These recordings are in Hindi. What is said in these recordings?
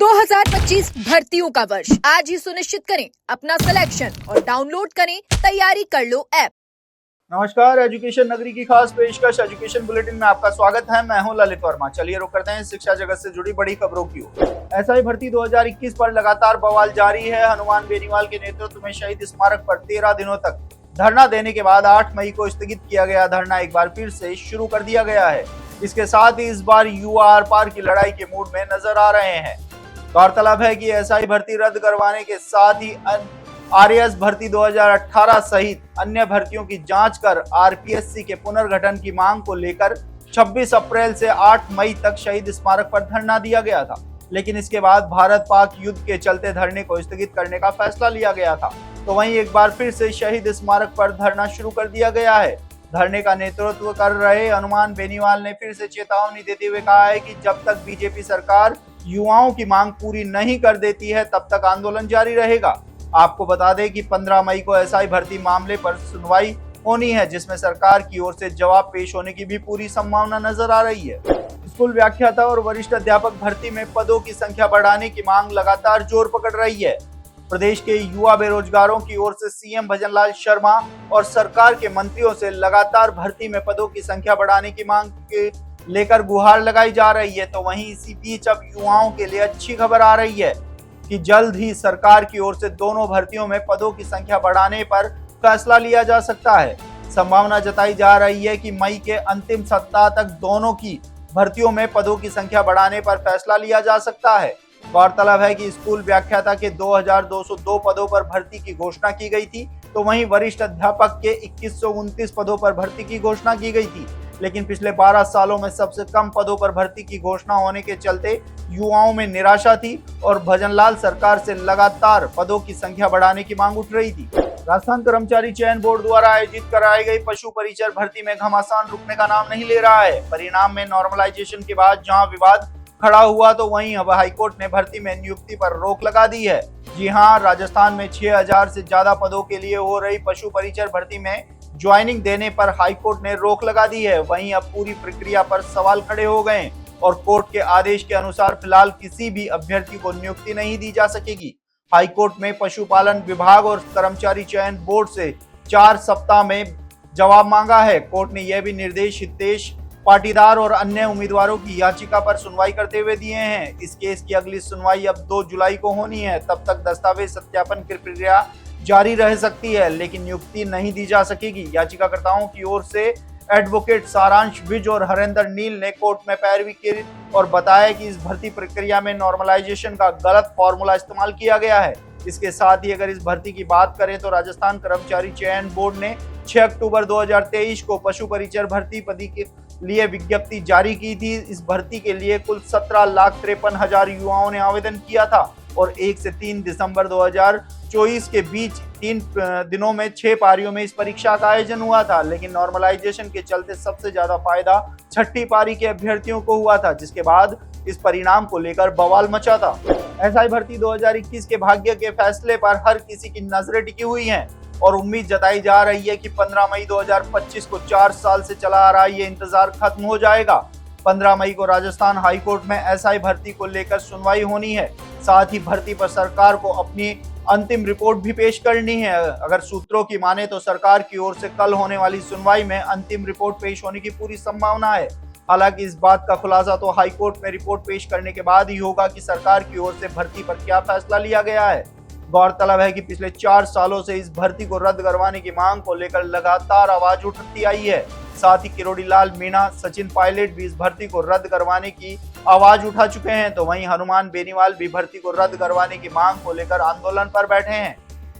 2025 भर्तियों का वर्ष आज ही सुनिश्चित करें अपना सिलेक्शन और डाउनलोड करें तैयारी कर लो ऐप। नमस्कार, एजुकेशन नगरी की खास पेशकश एजुकेशन बुलेटिन में आपका स्वागत है। मैं हूं ललित वर्मा। चलिए रुक करते हैं शिक्षा जगत से जुड़ी बड़ी खबरों की ओर। एसआई भर्ती 2021 पर लगातार बवाल जारी है। हनुमान बेनीवाल के नेतृत्व में शहीद स्मारक पर 13 दिनों तक धरना देने के बाद 8 मई को स्थगित किया गया धरना एक बार फिर से शुरू कर दिया गया है। इसके साथ ही इस बार युवा आर पार की लड़ाई के मूड में नजर आ रहे हैं। गौरतलब है कि एसआई भर्ती रद्द करवाने के साथ ही आरएएस भर्ती 2018 सहित अन्य भर्तियों की जांच कर आरपीएससी के पुनर्गठन की मांग को लेकर 26 अप्रैल से 8 मई तक शहीद स्मारक पर धरना दिया गया था। लेकिन इसके बाद भारत पाक युद्ध के चलते धरने को स्थगित करने का फैसला लिया गया था। तो वहीं एक बार फिर से शहीद स्मारक पर धरना शुरू कर दिया गया है। धरने का नेतृत्व कर रहे हनुमान बेनीवाल ने फिर से चेतावनी देते हुए कहा है कि जब तक बीजेपी सरकार युवाओं की मांग पूरी नहीं कर देती है तब तक आंदोलन जारी रहेगा। आपको बता दें कि 15 मई को एसआई भर्ती मामले पर सुनवाई होनी है, जिसमें सरकार की ओर से जवाब पेश होने की भी पूरी संभावना नजर आ रही है। स्कूल व्याख्याता और वरिष्ठ अध्यापक भर्ती में पदों की संख्या बढ़ाने की मांग लगातार जोर पकड़ रही है। प्रदेश के युवा बेरोजगारों की ओर से सीएम भजनलाल शर्मा और सरकार के मंत्रियों से लगातार भर्ती में पदों की संख्या बढ़ाने की मांग के लेकर गुहार लगाई जा रही है। तो वहीं इसी बीच अब युवाओं के लिए अच्छी खबर आ रही है कि जल्द ही सरकार की ओर से दोनों भर्तियों में पदों की संख्या बढ़ाने पर फैसला लिया जा सकता है। संभावना जताई जा रही है कि मई के अंतिम सप्ताह तक दोनों की भर्तियों में पदों की संख्या बढ़ाने पर फैसला लिया जा सकता है। गौरतलब है कि स्कूल व्याख्याता के 2202 पदों पर भर्ती की घोषणा की गई थी, तो वहीं वरिष्ठ अध्यापक के 2129 पदों पर भर्ती की घोषणा की गई थी। लेकिन पिछले 12 सालों में सबसे कम पदों पर भर्ती की घोषणा होने के चलते युवाओं में निराशा थी और भजनलाल सरकार से लगातार पदों की संख्या बढ़ाने की मांग उठ रही थी। राजस्थान कर्मचारी चयन बोर्ड द्वारा आयोजित कराई गई पशु परिचर भर्ती में घमासान रुकने का नाम नहीं ले रहा है। परिणाम में नॉर्मलाइजेशन के बाद जहां विवाद खड़ा हुआ, तो वहीं अब हाईकोर्ट ने भर्ती में नियुक्ति पर रोक लगा दी है। जी हां, राजस्थान में 6000 से ज्यादा पदों के लिए हो रही पशु परिचर भर्ती में ज्वाइनिंग देने पर हाईकोर्ट ने रोक लगा दी है। वहीं अब पूरी प्रक्रिया पर सवाल खड़े हो गए और कोर्ट के आदेश के अनुसार फिलहाल किसी भी अभ्यर्थी को नियुक्ति नहीं दी जा सकेगी। हाईकोर्ट में पशुपालन विभाग और कर्मचारी चयन बोर्ड से 4 सप्ताह में जवाब मांगा है। कोर्ट ने यह भी निर्देश हितेश पाटीदार और अन्य उम्मीदवारों की याचिका पर सुनवाई करते हुए दिए हैं। इस केस की अगली सुनवाई अब 2 जुलाई को होनी है। तब तक दस्तावेज सत्यापन की प्रक्रिया जारी रह सकती है, लेकिन नियुक्ति नहीं दी जा सकेगी। याचिकाकर्ताओं की ओर से एडवोकेट सारांश विज और हरेंद्र नील ने कोर्ट में पैरवी की और बताया कि इस भर्ती प्रक्रिया में नॉर्मलाइजेशन का गलत फॉर्मूला इस्तेमाल किया गया है। इसके साथ ही अगर इस भर्ती की बात करें तो राजस्थान कर्मचारी चयन बोर्ड ने 6 अक्टूबर 2023 को पशु परिचर भर्ती पद के लिए विज्ञप्ति जारी की थी। इस भर्ती के लिए कुल 17,53,000 युवाओं ने आवेदन किया था और 1 से 3 दिसंबर 2024 के बीच 3 दिनों में 6 पारियों में इस परीक्षा का आयोजन हुआ था। लेकिन नॉर्मलाइजेशन के चलते सबसे ज्यादा फायदा 6ठी पारी के अभ्यर्थियों को हुआ था, जिसके बाद इस परिणाम को लेकर बवाल मचा था। एसआई भर्ती 2021 के भाग्य के फैसले पर हर किसी की नजरें टिकी हुई हैं और उम्मीद जताई जा रही है कि 15 मई 2025 को 4 साल से चला आ रहा ये इंतजार खत्म हो जाएगा। 15 मई को राजस्थान हाईकोर्ट में एसआई भर्ती को लेकर सुनवाई होनी है। साथ ही भर्ती पर सरकार को अपनी अंतिम रिपोर्ट भी पेश करनी है। अगर सूत्रों की माने तो सरकार की ओर से कल होने वाली सुनवाई में अंतिम रिपोर्ट पेश होने की पूरी संभावना है। हालांकि इस बात का खुलासा तो हाईकोर्ट में रिपोर्ट पेश करने के बाद ही होगा कि सरकार की ओर से भर्ती पर क्या फैसला लिया गया है। गौरतलब है कि पिछले 4 सालों से इस भर्ती को रद्द करवाने की मांग को लेकर लगातार आवाज उठती आई है। साथ ही किरोड़ी लाल मीणा, सचिन पायलट भी इस भर्ती को रद्द करवाने की आवाज उठा चुके हैं। तो वहीं हनुमान बेनीवाल भी भर्ती को रद्द करवाने की मांग को लेकर आंदोलन पर बैठे हैं।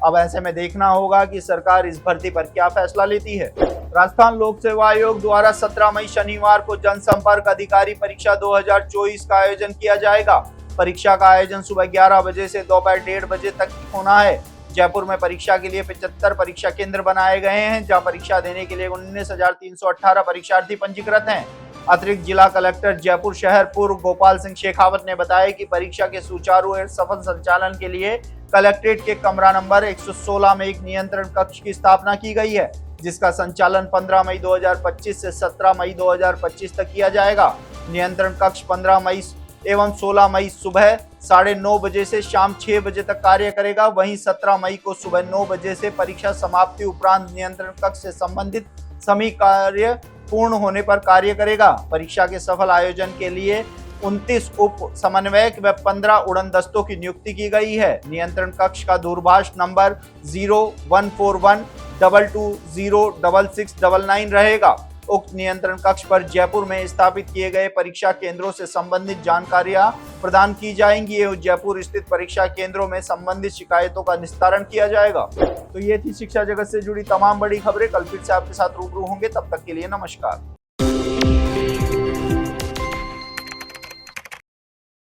अब ऐसे में देखना होगा कि सरकार इस भर्ती पर क्या फैसला लेती है। राजस्थान लोक सेवा आयोग द्वारा 17 मई शनिवार को जनसंपर्क अधिकारी परीक्षा 2024 का आयोजन किया जाएगा। परीक्षा का आयोजन सुबह 11 बजे से दोपहर 1:30 बजे तक होना है। जयपुर में परीक्षा के लिए 75 परीक्षा केंद्र बनाए गए हैं, जहां परीक्षा देने के लिए 19,318 परीक्षार्थी पंजीकृत हैं। अतिरिक्त जिला कलेक्टर जयपुर शहर पूर्व गोपाल सिंह शेखावत ने बताया कि परीक्षा के सुचारू और सफल संचालन के लिए कलेक्ट्रेट के कमरा नंबर 116 में एक नियंत्रण कक्ष की स्थापना की गई है, जिसका संचालन 15 मई 2025 से 17 मई 2025 तक किया जाएगा। नियंत्रण कक्ष 15 मई एवं 16 मई सुबह 9:30 बजे से शाम 6 बजे तक कार्य करेगा। वहीं 17 मई को सुबह 9 बजे से परीक्षा समाप्ति उपरांत नियंत्रण कक्ष से संबंधित सभी कार्य पूर्ण होने पर कार्य करेगा। परीक्षा के सफल आयोजन के लिए 29 उप समन्वयक व 15 उड़न दस्तों की नियुक्ति की गई है। नियंत्रण कक्ष का दूरभाष नंबर 0141220669 रहेगा। उक्त नियंत्रण कक्ष पर जयपुर में स्थापित किए गए परीक्षा केंद्रों से संबंधित जानकारियां प्रदान की जाएंगी एवं जयपुर स्थित परीक्षा केंद्रों में संबंधित शिकायतों का निस्तारण किया जाएगा। तो ये थी शिक्षा जगत से जुड़ी तमाम बड़ी खबरें। कल फिर से आपके साथ रूबरू होंगे, तब तक के लिए नमस्कार।